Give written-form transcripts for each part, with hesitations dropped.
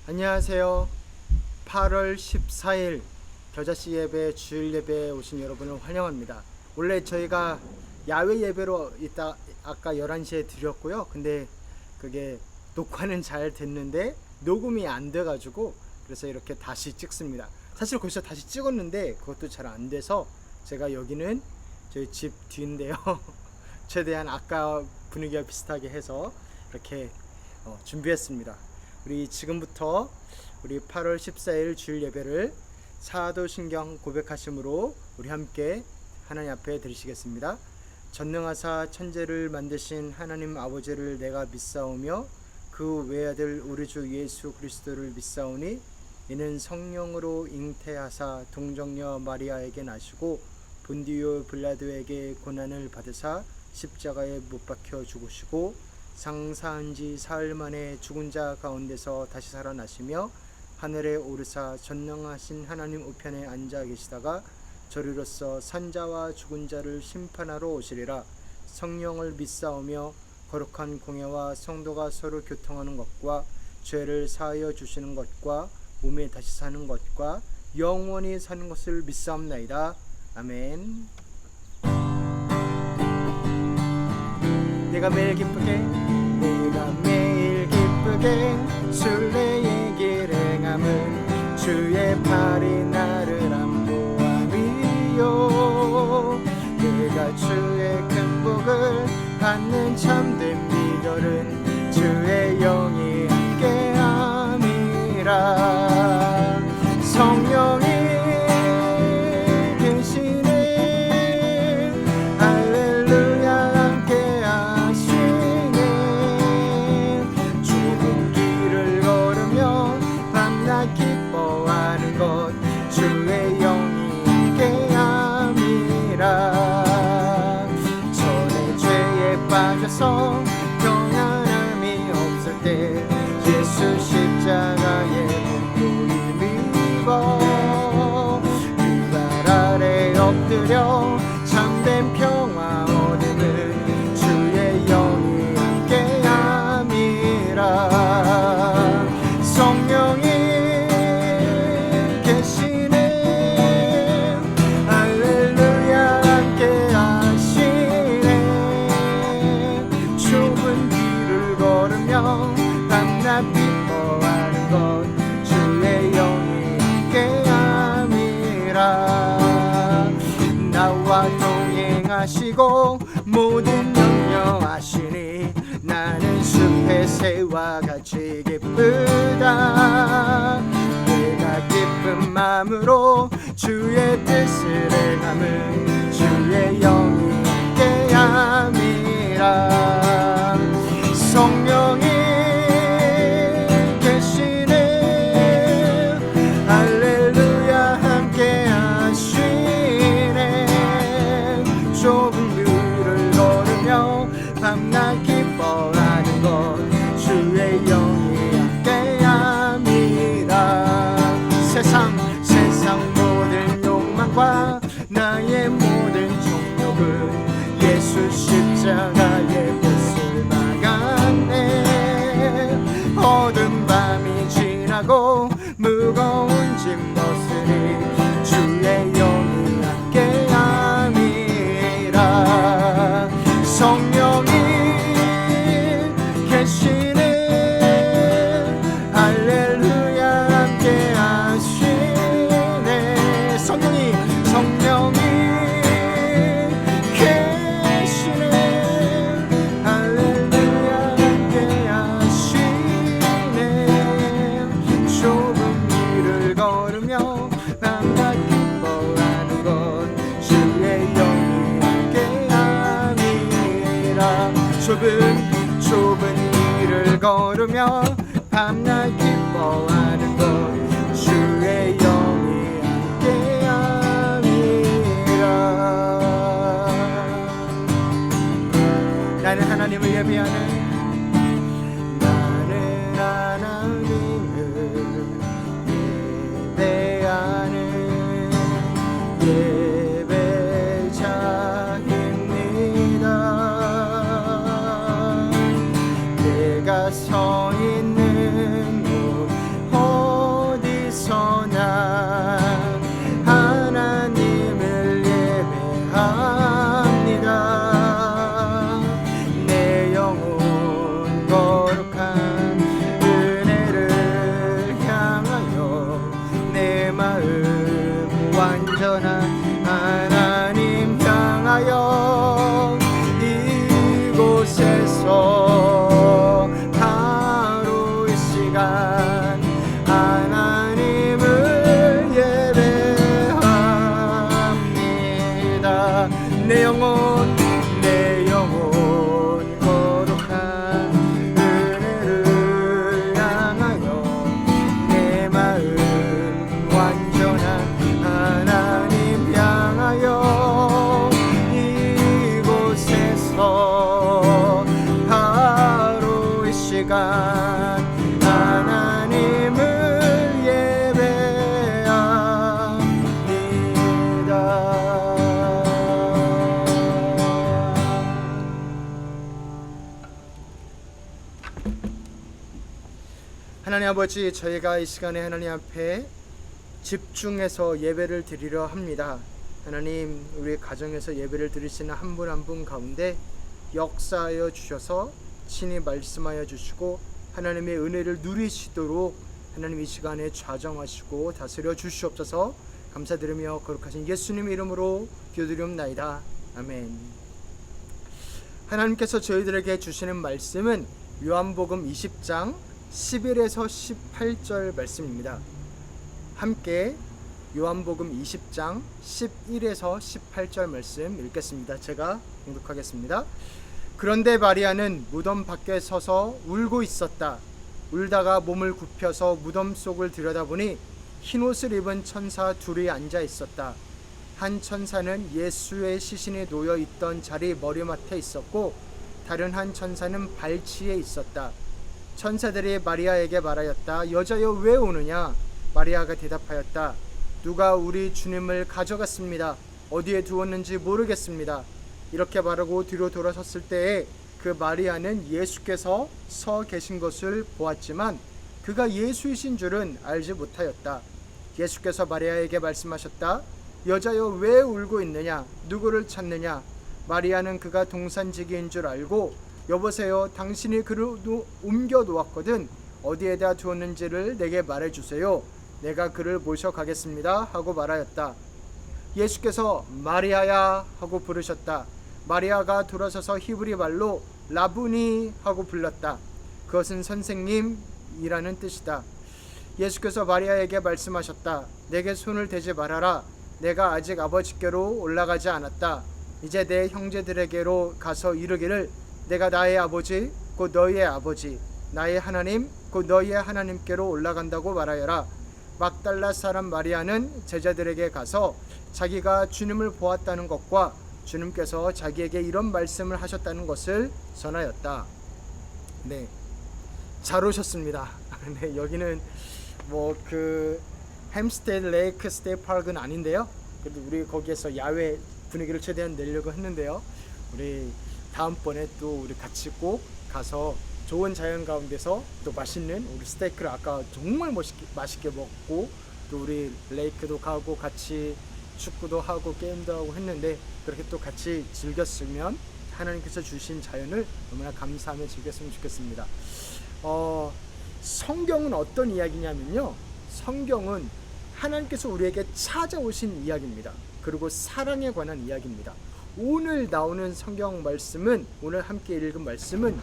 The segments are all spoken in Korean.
안녕하세요. 8월 14일 겨자씨 예배 주일 예배에 오신 여러분을 환영합니다. 원래 저희가 야외 예배로 이따 아까 11시에 드렸고요. 근데 그게 녹화는 잘 됐는데 녹음이 안 돼가지고 그래서 이렇게 다시 찍습니다. 사실 거기서 다시 찍었는데 그것도 잘 안 돼서 제가 여기는 저희 집 뒤인데요. 최대한 아까 분위기와 비슷하게 해서 이렇게 준비했습니다. 우리 지금부터 우리 8월 14일 주일 예배를 사도신경 고백하심으로 우리 함께 하나님 앞에 드리시겠습니다. 전능하사 천지를 만드신 하나님 아버지를 내가 믿사오며 그 외아들 우리 주 예수 그리스도를 믿사오니 이는 성령으로 잉태하사 동정녀 마리아에게 나시고 본디오 빌라도에게 고난을 받으사 십자가에 못 박혀 죽으시고 장사한 지 사흘 만에 죽은 자 가운데서 다시 살아나시며 하늘에 오르사 전능하신 하나님 우편에 앉아 계시다가 저리로서 산자와 죽은 자를 심판하러 오시리라. 성령을 믿사오며 거룩한 공예와 성도가 서로 교통하는 것과 죄를 사하여 주시는 것과 몸에 다시 사는 것과 영원히 사는 것을 믿사옵나이다. 아멘. 내가 매일 기쁘게 순례의 길 행함은 주의 팔이 나를 안보함이요. 내가 주의 큰 복을 받는 참된 비결은 주의 영이 함께함이라. 성령이 평안함이 없을 때 예수 십자가의 복음을 믿어 그 발 아래 엎드려 참된 평화 얻음은 주의 영이 함께함이라. 성령이 계시네 할렐루야 함께하시네. 좁은 길을 걸으며 밤낮 기뻐하는 것 주의 영이 함께함이라. 나와 동행하시고 모든 염려하시니 나는 숲의 새와 같이 기쁘다. 내가 기쁜 마음으로 주의 뜻을 행함은 주의 영이 함께함이라. 성령이 계시네 할렐루야 함께하시네. 좁은 길을 걸으며 밤낮 기뻐하는 것 주의 영이 함께함이라. 세상 모든 욕망과 나의 모든 정욕은 예수 십자가의 못을 막았네. 어두운 밤이 지나고 무거운 짐 벗으니 주의 영이 함께함이라. 성령이 계시네 할렐루야 함께하시네. 성령이 좁은 길을 걸으며 밤낮 기뻐하는 것 주의 영이 함께함이라. 나는 하나님을 예배하는 예배자입니다. 내가 서 있는 곳 시간 하나님을 예배합니다. 내 영혼 거룩한 은혜를 향하여 내 마음 완전한 하나님 향하여 이곳에서 바로 이 시간 하나님을 하나님 아버지, 저희가 이 시간에 하나님 앞에 집중해서 예배를 드리려 합니다. 하나님, 우리 가정에서 예배를 드리시는 한 분 한 분 가운데 역사하여 주셔서 친히 말씀하여 주시고 하나님의 은혜를 누리시도록 하나님 이 시간에 좌정하시고 다스려 주시옵소서. 감사드리며 거룩하신 예수님 이름으로 기도드리옵나이다. 아멘. 하나님께서 저희들에게 주시는 말씀은 요한복음 20장 11에서 18절 말씀입니다. 함께 요한복음 20장 11에서 18절 말씀 읽겠습니다. 제가 봉독하겠습니다. 그런데 마리아는 무덤 밖에 서서 울고 있었다. 울다가 몸을 굽혀서 무덤 속을 들여다보니 흰옷을 입은 천사 둘이 앉아 있었다. 한 천사는 예수의 시신이 놓여 있던 자리 머리맡에 있었고 다른 한 천사는 발치에 있었다. 천사들이 마리아에게 말하였다. 여자여, 왜 우느냐? 마리아가 대답하였다. 누가 우리 주님을 가져갔습니다. 어디에 두었는지 모르겠습니다. 이렇게 말하고 뒤로 돌아섰을 때에 그 마리아는 예수께서 서 계신 것을 보았지만 그가 예수이신 줄은 알지 못하였다. 예수께서 마리아에게 말씀하셨다. 여자여, 왜 울고 있느냐? 누구를 찾느냐? 마리아는 그가 동산지기인 줄 알고 여보세요, 당신이 그를 옮겨 놓았거든. 어디에다 두었는지를 내게 말해주세요. 내가 그를 모셔가겠습니다 하고 말하였다. 예수께서 마리아야 하고 부르셨다. 마리아가 돌아서서 히브리 말로 라부니 하고 불렀다. 그것은 선생님이라는 뜻이다. 예수께서 마리아에게 말씀하셨다. 내게 손을 대지 말아라. 내가 아직 아버지께로 올라가지 않았다. 이제 내 형제들에게로 가서 이르기를 내가 나의 아버지 곧 너희의 아버지, 나의 하나님 곧 너희의 하나님께로 올라간다고 말하여라. 막달라 사람 마리아는 제자들에게 가서 자기가 주님을 보았다는 것과 주님께서 자기에게 이런 말씀을 하셨다는 것을 전하였다. 네, 잘 오셨습니다. 네, 여기는 그 햄스테드 레이크 스테이트 파크는 아닌데요. 그래도 우리 거기에서 야외 분위기를 최대한 내려고 했는데요. 우리 다음번에 또 우리 같이 꼭 가서 좋은 자연 가운데서 또 맛있는 우리 스테이크를 아까 정말 맛있게 먹고 또 우리 레이크도 가고 같이 축구도 하고 게임도 하고 했는데 그렇게 또 같이 즐겼으면 하나님께서 주신 자연을 너무나 감사하며 즐겼으면 좋겠습니다. 성경은 어떤 이야기냐면요, 성경은 하나님께서 우리에게 찾아오신 이야기입니다. 그리고 사랑에 관한 이야기입니다. 오늘 나오는 성경 말씀은, 오늘 함께 읽은 말씀은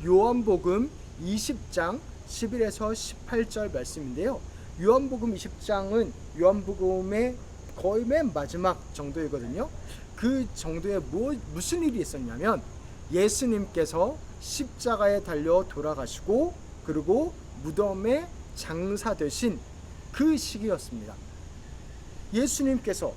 요한복음 20장 11에서 18절 말씀인데요. 요한복음 20장은 요한복음의 거의 맨 마지막 정도이거든요. 그 정도에 무슨 일이 있었냐면 예수님께서 십자가에 달려 돌아가시고 그리고 무덤에 장사되신 그 시기였습니다. 예수님께서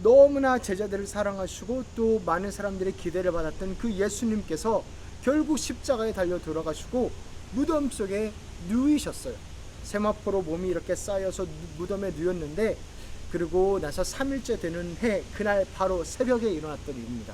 너무나 제자들을 사랑하시고 또 많은 사람들의 기대를 받았던 그 예수님께서 결국 십자가에 달려 돌아가시고 무덤 속에 누이셨어요. 세마포로 몸이 이렇게 쌓여서 무덤에 누였는데 그리고 나서 3일째 되는 해 그날 바로 새벽에 일어났던 일입니다.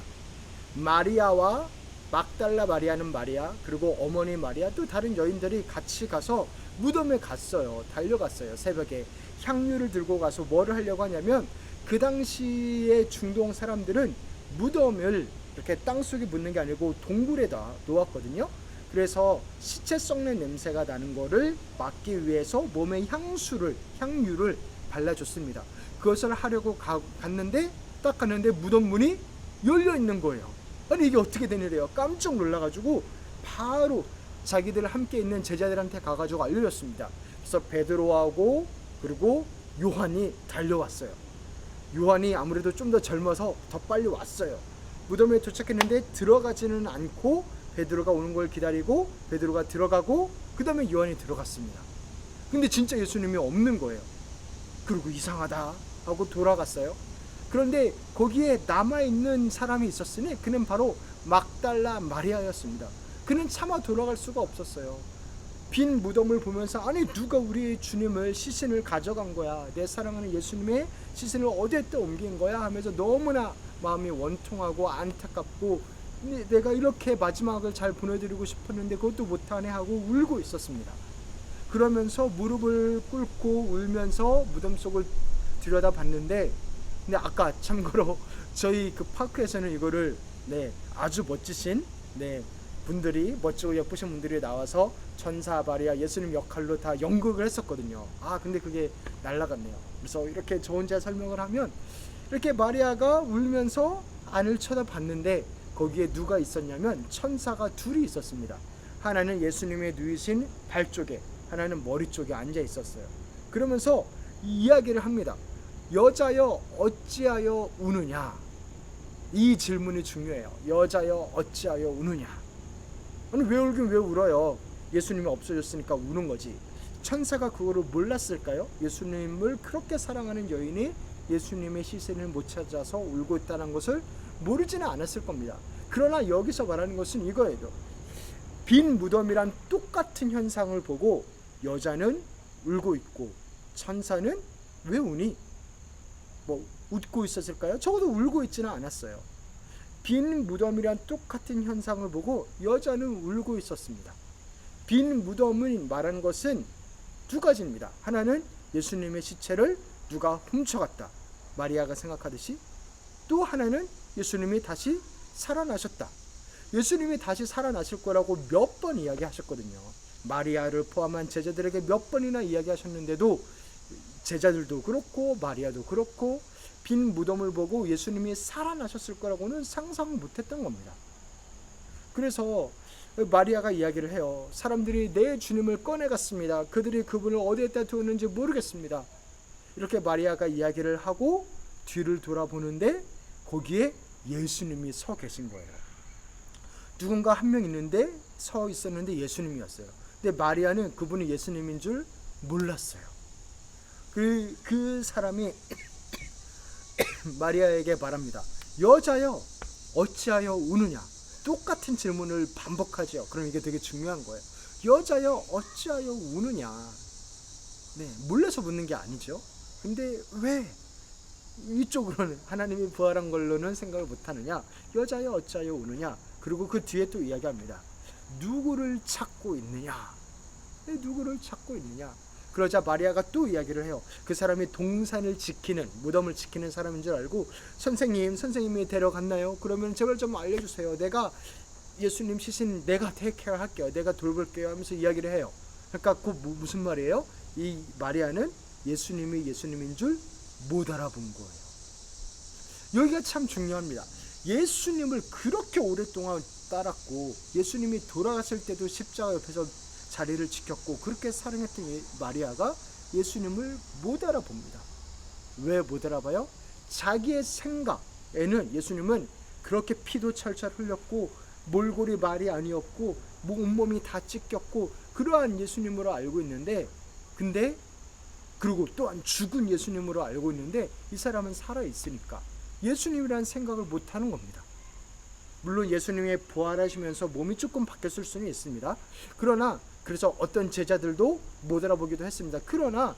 마리아와 막달라 마리아는 마리아 그리고 어머니 마리아 또 다른 여인들이 같이 가서 무덤에 갔어요. 달려갔어요. 새벽에 향유를 들고 가서 뭐를 하려고 하냐면 그 당시에 중동 사람들은 무덤을 이렇게 땅속에 묻는 게 아니고 동굴에다 놓았거든요. 그래서 시체 썩는 냄새가 나는 거를 막기 위해서 몸에 향유를 발라줬습니다. 그것을 하려고 갔는데 딱 갔는데 무덤 문이 열려 있는 거예요. 아니 이게 어떻게 된 일이에요? 깜짝 놀라가지고 바로 자기들 함께 있는 제자들한테 가가지고 알려줬습니다. 그래서 베드로하고 그리고 요한이 달려왔어요. 요한이 아무래도 좀 더 젊어서 더 빨리 왔어요. 무덤에 도착했는데 들어가지는 않고 베드로가 오는 걸 기다리고 베드로가 들어가고 그 다음에 요한이 들어갔습니다. 근데 진짜 예수님이 없는 거예요. 그리고 이상하다 하고 돌아갔어요. 그런데 거기에 남아있는 사람이 있었으니 그는 바로 막달라 마리아였습니다. 그는 차마 돌아갈 수가 없었어요. 빈 무덤을 보면서 아니 누가 우리 주님을 시신을 가져간 거야, 내 사랑하는 예수님의 시신을 어디에다 옮긴 거야 하면서 너무나 마음이 원통하고 안타깝고 내가 이렇게 마지막을 잘 보내드리고 싶었는데 그것도 못하네 하고 울고 있었습니다. 그러면서 무릎을 꿇고 울면서 무덤 속을 들여다봤는데, 근데 아까 참고로 저희 그 파크에서는 이거를 아주 멋지신 분들이, 멋지고 예쁘신 분들이 나와서 천사 마리아 예수님 역할로 다 연극을 했었거든요. 근데 그게 날라갔네요. 그래서 이렇게 저 혼자 설명을 하면, 이렇게 마리아가 울면서 안을 쳐다봤는데 거기에 누가 있었냐면 천사가 둘이 있었습니다. 하나는 예수님의 누이신 발 쪽에, 하나는 머리 쪽에 앉아 있었어요. 그러면서 이야기를 합니다. 여자여 어찌하여 우느냐. 이 질문이 중요해요. 여자여 어찌하여 우느냐. 아니 왜 울긴 왜 울어요? 예수님이 없어졌으니까 우는 거지. 천사가 그거를 몰랐을까요? 예수님을 그렇게 사랑하는 여인이 예수님의 시신을 못 찾아서 울고 있다는 것을 모르지는 않았을 겁니다. 그러나 여기서 말하는 것은 이거예요. 빈 무덤이란 똑같은 현상을 보고 여자는 울고 있고 천사는 왜 우니? 웃고 있었을까요? 적어도 울고 있지는 않았어요. 빈 무덤이란 똑같은 현상을 보고 여자는 울고 있었습니다. 빈 무덤을 말하는 것은 두 가지입니다. 하나는 예수님의 시체를 누가 훔쳐갔다, 마리아가 생각하듯이. 또 하나는 예수님이 다시 살아나셨다. 예수님이 다시 살아나실 거라고 몇 번 이야기하셨거든요. 마리아를 포함한 제자들에게 몇 번이나 이야기하셨는데도 제자들도 그렇고 마리아도 그렇고 빈 무덤을 보고 예수님이 살아나셨을 거라고는 상상 못했던 겁니다. 그래서 마리아가 이야기를 해요. 사람들이 내 주님을 꺼내갔습니다. 그들이 그분을 어디에다 두었는지 모르겠습니다. 이렇게 마리아가 이야기를 하고 뒤를 돌아보는데 거기에 예수님이 서 계신 거예요. 누군가 한 명 있는데 서 있었는데 예수님이었어요. 근데 마리아는 그분이 예수님인 줄 몰랐어요. 그 사람이 마리아에게 말합니다. 여자여 어찌하여 우느냐. 똑같은 질문을 반복하죠. 그럼 이게 되게 중요한 거예요. 여자여 어찌하여 우느냐. 몰라서 묻는 게 아니죠. 근데 왜 이쪽으로는 하나님이 부활한 걸로는 생각을 못하느냐. 여자여 어찌하여 우느냐. 그리고 그 뒤에 또 이야기합니다. 누구를 찾고 있느냐. 누구를 찾고 있느냐. 그러자 마리아가 또 이야기를 해요. 그 사람이 동산을 지키는, 무덤을 지키는 사람인 줄 알고 선생님이 데려갔나요? 그러면 제발 좀 알려주세요. 내가 예수님 시신 내가 테이크케어 할게요. 내가 돌볼게요 하면서 이야기를 해요. 그러니까 그 무슨 말이에요? 이 마리아는 예수님이 예수님인 줄 못 알아본 거예요. 여기가 참 중요합니다. 예수님을 그렇게 오랫동안 따랐고 예수님이 돌아가실 때도 십자가 옆에서 자리를 지켰고 그렇게 사랑했던 마리아가 예수님을 못 알아봅니다. 왜 못 알아봐요? 자기의 생각에는 예수님은 그렇게 피도 철철 흘렸고 몰골이 말이 아니었고 온몸이 다 찢겼고 그러한 예수님으로 알고 있는데, 근데 그리고 또한 죽은 예수님으로 알고 있는데 이 사람은 살아있으니까 예수님이라는 생각을 못하는 겁니다. 물론 예수님이 부활하시면서 몸이 조금 바뀌었을 수는 있습니다. 그러나 그래서 어떤 제자들도 못 알아보기도 했습니다. 그러나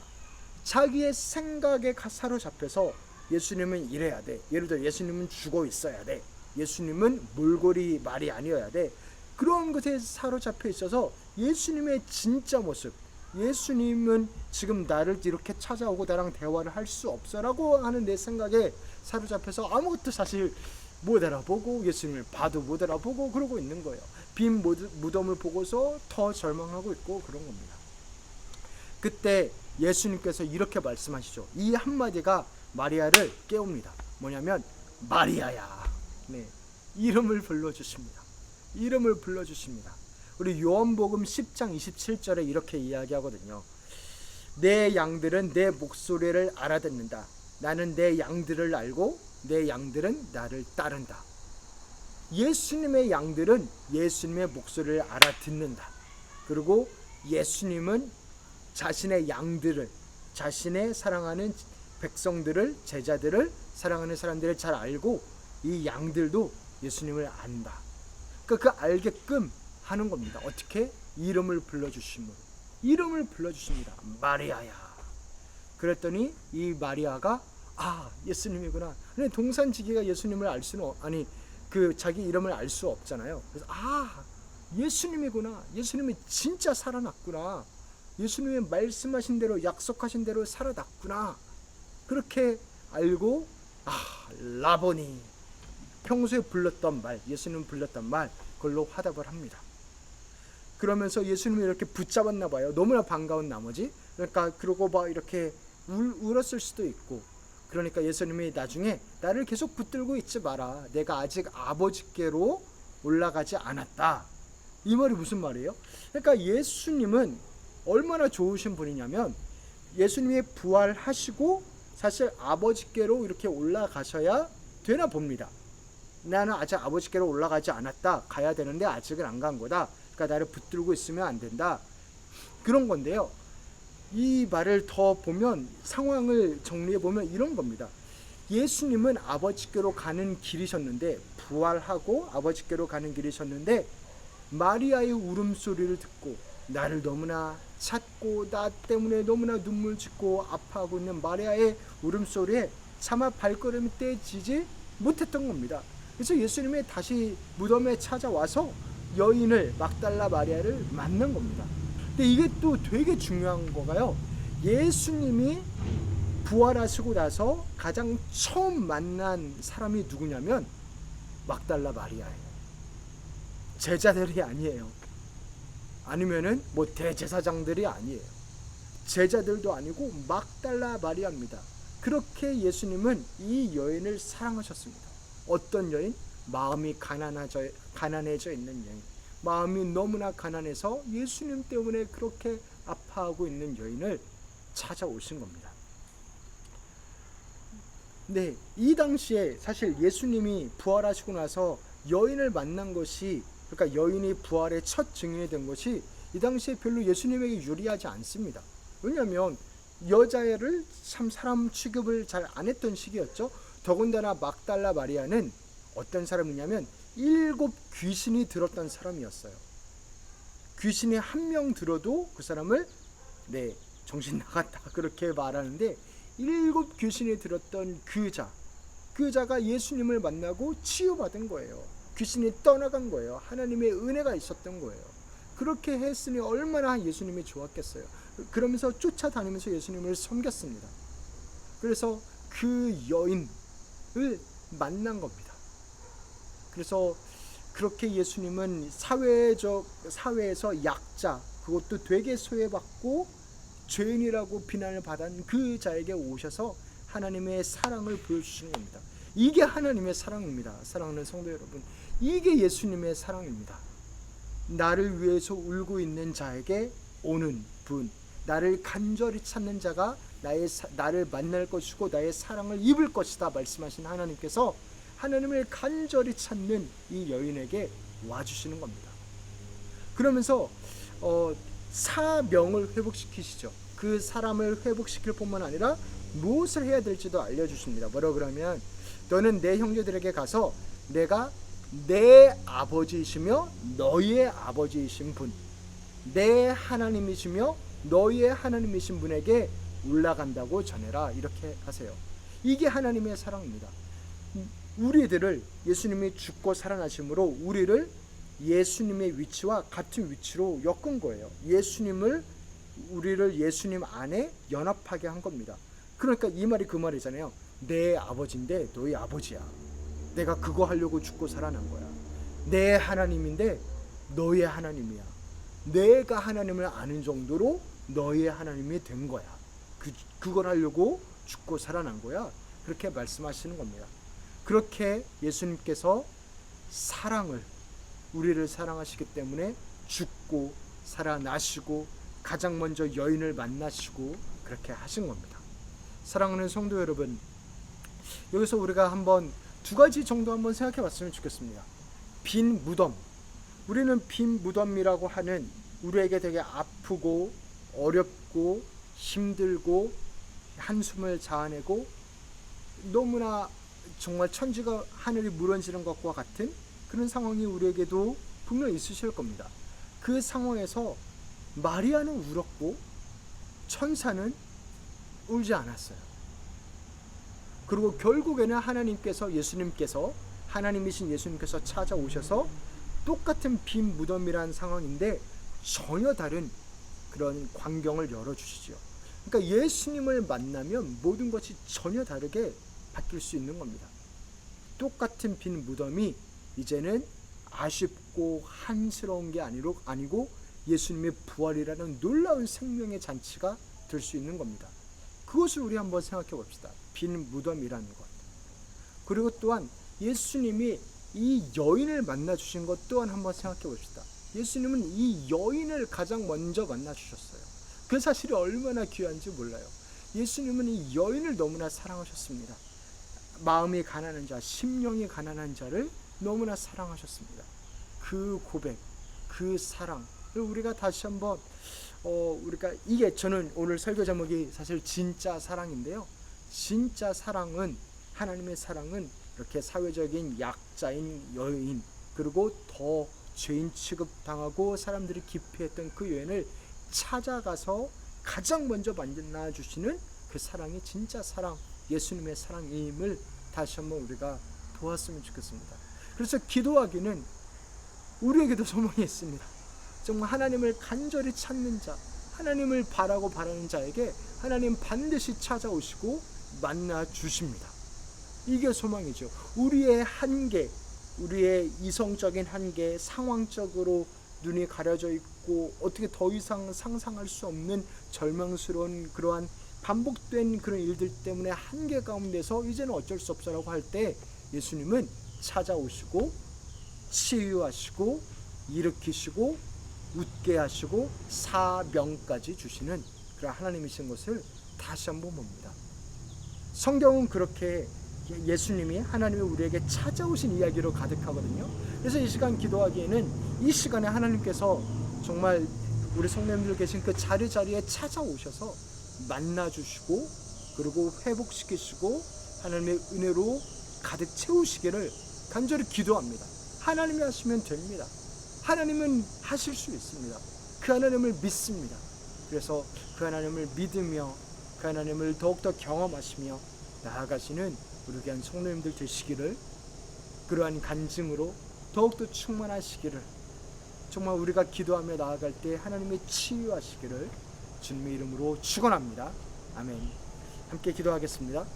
자기의 생각에 사로잡혀서 예수님은 이래야 돼. 예를 들어 예수님은 죽어 있어야 돼. 예수님은 몰골이 말이 아니어야 돼. 그런 것에 사로잡혀 있어서 예수님의 진짜 모습, 예수님은 지금 나를 이렇게 찾아오고 나랑 대화를 할 수 없어라고 하는 내 생각에 사로잡혀서 아무것도 사실 못 알아보고 예수님을 봐도 못 알아보고 그러고 있는 거예요. 빈 무덤을 보고서 더 절망하고 있고 그런 겁니다. 그때 예수님께서 이렇게 말씀하시죠. 이 한마디가 마리아를 깨웁니다. 뭐냐면 마리아야. 이름을 불러주십니다. 이름을 불러주십니다. 우리 요한복음 10장 27절에 이렇게 이야기하거든요. 내 양들은 내 목소리를 알아듣는다. 나는 내 양들을 알고 내 양들은 나를 따른다. 예수님의 양들은 예수님의 목소리를 알아듣는다. 그리고 예수님은 자신의 양들을, 자신의 사랑하는 백성들을, 제자들을, 사랑하는 사람들을 잘 알고 이 양들도 예수님을 안다. 그러니까 그 알게끔 하는 겁니다. 어떻게? 이름을 불러주심으로. 이름을 불러주십니다. 마리아야. 그랬더니 이 마리아가 예수님이구나. 근데 동산지기가 예수님을 알 수는 자기 이름을 알 수 없잖아요. 그래서 예수님이구나. 예수님이 진짜 살아났구나. 예수님이 말씀하신 대로, 약속하신 대로 살아났구나. 그렇게 알고 라보니, 평소에 불렀던 말, 예수님 불렀던 말, 그걸로 화답을 합니다. 그러면서 예수님이 이렇게 붙잡았나 봐요. 너무나 반가운 나머지. 그러니까 그러고 이렇게 울었을 수도 있고. 그러니까 예수님이 나중에 나를 계속 붙들고 있지 마라. 내가 아직 아버지께로 올라가지 않았다. 이 말이 무슨 말이에요? 그러니까 예수님은 얼마나 좋으신 분이냐면 예수님이 부활하시고 사실 아버지께로 이렇게 올라가셔야 되나 봅니다. 나는 아직 아버지께로 올라가지 않았다. 가야 되는데 아직은 안 간 거다. 그러니까 나를 붙들고 있으면 안 된다. 그런 건데요. 이 말을 더 보면, 상황을 정리해 보면 이런 겁니다. 예수님은 아버지께로 가는 길이셨는데, 부활하고 아버지께로 가는 길이셨는데, 마리아의 울음소리를 듣고 나를 너무나 찾고 나 때문에 너무나 눈물 짓고 아파하고 있는 마리아의 울음소리에 차마 발걸음이 떼지지 못했던 겁니다. 그래서 예수님이 다시 무덤에 찾아와서 여인을, 막달라 마리아를 만난 겁니다. 근데 이게 또 되게 중요한 거가요. 예수님이 부활하시고 나서 가장 처음 만난 사람이 누구냐면 막달라 마리아예요. 제자들이 아니에요. 아니면은 대제사장들이 아니에요. 제자들도 아니고 막달라 마리아입니다. 그렇게 예수님은 이 여인을 사랑하셨습니다. 어떤 여인? 마음이 가난해져 있는 여인. 마음이 너무나 가난해서 예수님 때문에 그렇게 아파하고 있는 여인을 찾아오신 겁니다. 네, 이 당시에 사실 예수님이 부활하시고 나서 여인을 만난 것이, 그러니까 여인이 부활의 첫 증인이 된 것이 이 당시에 별로 예수님에게 유리하지 않습니다. 왜냐하면 여자를 참 사람 취급을 잘 안 했던 시기였죠. 더군다나 막달라 마리아는 어떤 사람이냐면 7 귀신이 들었던 사람이었어요. 귀신이 한 명 들어도 그 사람을 정신 나갔다 그렇게 말하는데, 7 귀신이 들었던 그 자가 예수님을 만나고 치유받은 거예요. 귀신이 떠나간 거예요. 하나님의 은혜가 있었던 거예요. 그렇게 했으니 얼마나 예수님이 좋았겠어요. 그러면서 쫓아다니면서 예수님을 섬겼습니다. 그래서 그 여인을 만난 겁니다. 그래서 그렇게 예수님은 사회에서 약자, 그것도 되게 소외받고 죄인이라고 비난을 받은 그 자에게 오셔서 하나님의 사랑을 보여주시는 겁니다. 이게 하나님의 사랑입니다. 사랑하는 성도 여러분, 이게 예수님의 사랑입니다. 나를 위해서 울고 있는 자에게 오는 분, 나를 간절히 찾는 자가 나를 만날 것이고 나의 사랑을 입을 것이다 말씀하신 하나님께서 하나님을 간절히 찾는 이 여인에게 와주시는 겁니다. 그러면서 사명을 회복시키시죠. 그 사람을 회복시킬 뿐만 아니라 무엇을 해야 될지도 알려주십니다. 뭐라고 그러면, 너는 내 형제들에게 가서 내가 내 아버지이시며 너희의 아버지이신 분, 내 하나님이시며 너희의 하나님이신 분에게 올라간다고 전해라. 이렇게 하세요. 이게 하나님의 사랑입니다. 우리들을, 예수님이 죽고 살아나심으로 우리를 예수님의 위치와 같은 위치로 엮은 거예요. 우리를 예수님 안에 연합하게 한 겁니다. 그러니까 이 말이 그 말이잖아요. 내 아버지인데 너희 아버지야. 내가 그거 하려고 죽고 살아난 거야. 내 하나님인데 너의 하나님이야. 내가 하나님을 아는 정도로 너의 하나님이 된 거야. 그걸 하려고 죽고 살아난 거야. 그렇게 말씀하시는 겁니다. 그렇게 예수님께서 우리를 사랑하시기 때문에 죽고 살아나시고 가장 먼저 여인을 만나시고 그렇게 하신 겁니다. 사랑하는 성도 여러분, 여기서 우리가 한번 두 가지 정도 한번 생각해 봤으면 좋겠습니다. 빈 무덤. 우리는 빈 무덤이라고 하는 우리에게 되게 아프고 어렵고 힘들고 한숨을 자아내고 너무나 정말 천지가 하늘이 무너지는 것과 같은 그런 상황이 우리에게도 분명 있으실 겁니다. 그 상황에서 마리아는 울었고 천사는 울지 않았어요. 그리고 결국에는 하나님이신 예수님께서 찾아오셔서 똑같은 빈 무덤이라는 상황인데 전혀 다른 그런 광경을 열어주시죠. 그러니까 예수님을 만나면 모든 것이 전혀 다르게 바뀔 수 있는 겁니다. 똑같은 빈 무덤이 이제는 아쉽고 한스러운 게 아니고 예수님의 부활이라는 놀라운 생명의 잔치가 될 수 있는 겁니다. 그것을 우리 한번 생각해 봅시다. 빈 무덤이라는 것. 그리고 또한 예수님이 이 여인을 만나 주신 것 또한 한번 생각해 봅시다. 예수님은 이 여인을 가장 먼저 만나 주셨어요. 그 사실이 얼마나 귀한지 몰라요. 예수님은 이 여인을 너무나 사랑하셨습니다. 마음이 가난한 자, 심령이 가난한 자를 너무나 사랑하셨습니다. 그 고백, 그 사랑을 우리가 다시 한번 우리가 이게 저는 오늘 설교 제목이 사실 진짜 사랑인데요. 진짜 사랑은 하나님의 사랑은 이렇게 사회적인 약자인 여인 그리고 더 죄인 취급당하고 사람들이 기피했던 그 여인을 찾아가서 가장 먼저 만나주시는 그 사랑이 진짜 사랑, 예수님의 사랑임을 다시 한번 우리가 보았으면 좋겠습니다. 그래서 기도하기는 우리에게도 소망이 있습니다. 정말 하나님을 간절히 찾는 자, 하나님을 바라는 자에게 하나님 반드시 찾아오시고 만나 주십니다. 이게 소망이죠. 우리의 한계, 우리의 이성적인 한계, 상황적으로 눈이 가려져 있고 어떻게 더 이상 상상할 수 없는 절망스러운 그러한 반복된 그런 일들 때문에 한계 가운데서 이제는 어쩔 수 없어라고 할 때 예수님은 찾아오시고 치유하시고 일으키시고 웃게 하시고 사명까지 주시는 그런 하나님이신 것을 다시 한번 봅니다. 성경은 그렇게 예수님이 하나님이 우리에게 찾아오신 이야기로 가득하거든요. 그래서 이 시간 기도하기에는 이 시간에 하나님께서 정말 우리 성도님들 계신 그 자리자리에 찾아오셔서 만나주시고 그리고 회복시키시고 하나님의 은혜로 가득 채우시기를 간절히 기도합니다. 하나님이 하시면 됩니다. 하나님은 하실 수 있습니다. 그 하나님을 믿습니다. 그래서 그 하나님을 믿으며 그 하나님을 더욱더 경험하시며 나아가시는 우리 귀한 성도님들 되시기를, 그러한 간증으로 더욱더 충만하시기를, 정말 우리가 기도하며 나아갈 때 하나님의 치유하시기를 주님의 이름으로 축원합니다. 아멘. 함께 기도하겠습니다.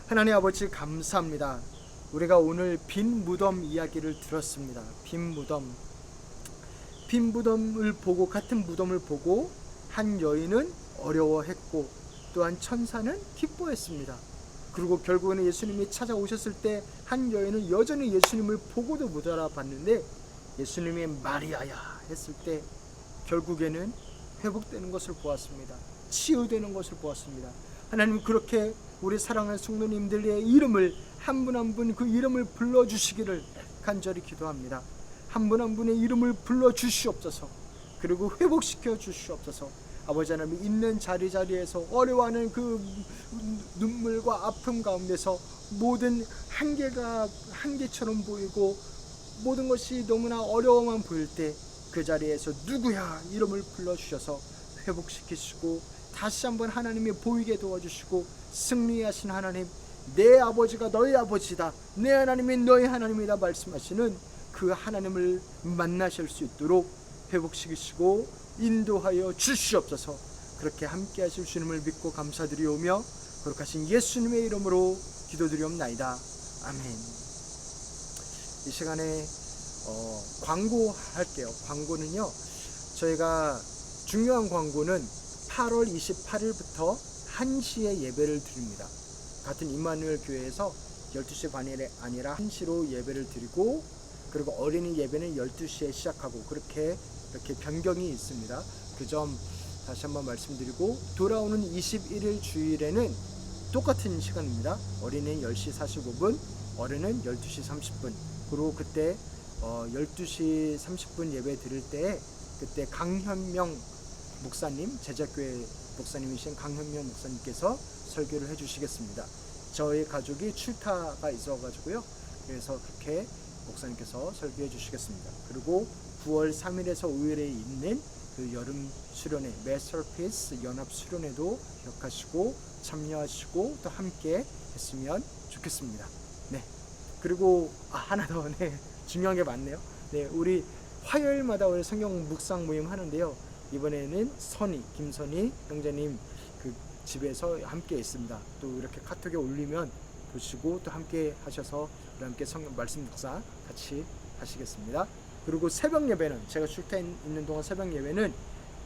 하나님 아버지 감사합니다. 우리가 오늘 빈 무덤 이야기를 들었습니다. 빈 무덤을 보고, 같은 무덤을 보고 한 여인은 어려워했고 또한 천사는 기뻐했습니다. 그리고 결국에는 예수님이 찾아오셨을 때 한 여인은 여전히 예수님을 보고도 못 알아봤는데 예수님이 마리아야 했을 때 결국에는 회복되는 것을 보았습니다. 치유되는 것을 보았습니다. 하나님, 그렇게 우리 사랑하는 성도님들의 이름을 한 분 한 분 그 이름을 불러주시기를 간절히 기도합니다. 한 분 한 분의 이름을 불러주시옵소서. 그리고 회복시켜 주시옵소서. 아버지 하나님, 있는 자리자리에서 어려워하는 그 눈물과 아픔 가운데서 모든 한계가 한계처럼 보이고 모든 것이 너무나 어려워만 보일 때 그 자리에서 누구야 이름을 불러주셔서 회복시키시고 다시 한번 하나님이 보이게 도와주시고 승리하신 하나님, 내 아버지가 너희 아버지다, 내 하나님이 너희 하나님이다 말씀하시는 그 하나님을 만나실 수 있도록 회복시키시고 인도하여 주시옵소서. 그렇게 함께 하실 주님을 믿고 감사드리오며 거룩하신 예수님의 이름으로 기도드리옵나이다. 아멘. 이 시간에 광고할게요. 광고는요, 저희가 중요한 광고는 8월 28일부터 1시에 예배를 드립니다. 같은 임마누엘 교회에서 12시 반이 아니라 1시로 예배를 드리고, 그리고 어린이 예배는 12시에 시작하고 그렇게 이렇게 변경이 있습니다. 그 점 다시 한번 말씀드리고, 돌아오는 21일 주일에는 똑같은 시간입니다. 어린이는 10시 45분, 어른은 12시 30분. 그리고 그때 12시 30분 예배 드릴 때 그때 강현명 목사님, 제자교회 목사님이신 강현명 목사님께서 설교를 해주시겠습니다. 저희 가족이 출타가 있어가지고요. 그래서 그렇게 목사님께서 설교해 주시겠습니다. 그리고 9월 3일에서 5일에 있는 그 여름 수련회 매스터피스 연합 수련회도 기억하시고 참여하시고 또 함께 했으면 좋겠습니다. 네. 그리고 하나 더, 네, 중요한 게 많네요. 네, 우리 화요일마다 우리 성경 묵상 모임 하는데요. 이번에는 김선희 형제님 그 집에서 함께 있습니다. 또 이렇게 카톡에 올리면 보시고 또 함께 하셔서 우리 함께 성경 말씀 묵상 같이 하시겠습니다. 그리고 새벽 예배는 제가 출퇴 있는 동안 새벽 예배는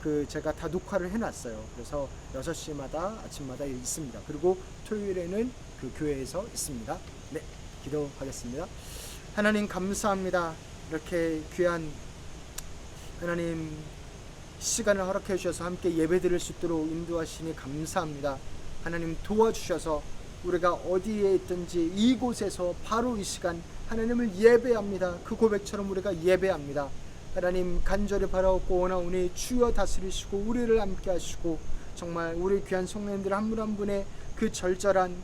그 제가 다 녹화를 해놨어요. 그래서 6시마다 아침마다 있습니다. 그리고 토요일에는 그 교회에서 있습니다. 네, 기도하겠습니다. 하나님 감사합니다. 이렇게 귀한 하나님 시간을 허락해 주셔서 함께 예배 드릴 수 있도록 인도하시니 감사합니다. 하나님 도와주셔서 우리가 어디에 있든지 이곳에서 바로 이 시간 하나님을 예배합니다. 그 고백처럼 우리가 예배합니다. 하나님 간절히 바라옵고 원하오니 주여 다스리시고 우리를 함께 하시고 정말 우리 귀한 성도님들 한 분 한 분의 그 절절한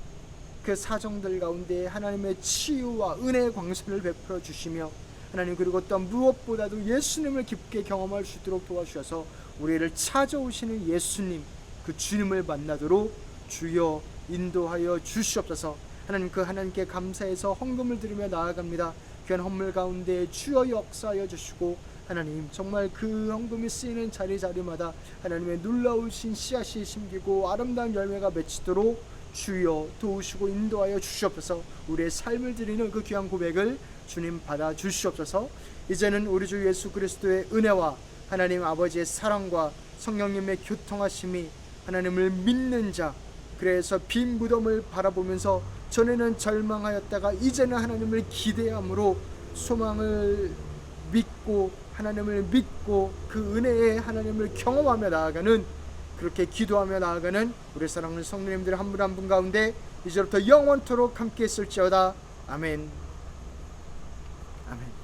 그 사정들 가운데 하나님의 치유와 은혜의 광선을 베풀어 주시며 하나님, 그리고 또 무엇보다도 예수님을 깊게 경험할 수 있도록 도와주셔서 우리를 찾아오시는 예수님 그 주님을 만나도록 주여 인도하여 주시옵소서. 하나님, 그 하나님께 감사해서 헌금을 드리며 나아갑니다. 귀한 헌물 가운데 주여 역사하여 주시고 하나님 정말 그 헌금이 쓰이는 자리마다 하나님의 놀라우신 씨앗이 심기고 아름다운 열매가 맺히도록 주여 도우시고 인도하여 주시옵소서. 우리의 삶을 드리는 그 귀한 고백을 주님 받아 주시옵소서. 이제는 우리 주 예수 그리스도의 은혜와 하나님 아버지의 사랑과 성령님의 교통하심이 하나님을 믿는 자, 그래서 빈 무덤을 바라보면서 전에는 절망하였다가 이제는 하나님을 기대함으로 소망을 믿고 하나님을 믿고 그 은혜의 하나님을 경험하며 나아가는, 그렇게 기도하며 나아가는 우리 사랑하는 성도님들 한 분 한 분 가운데 이제부터 영원토록 함께 있을지어다. 아멘. 아멘.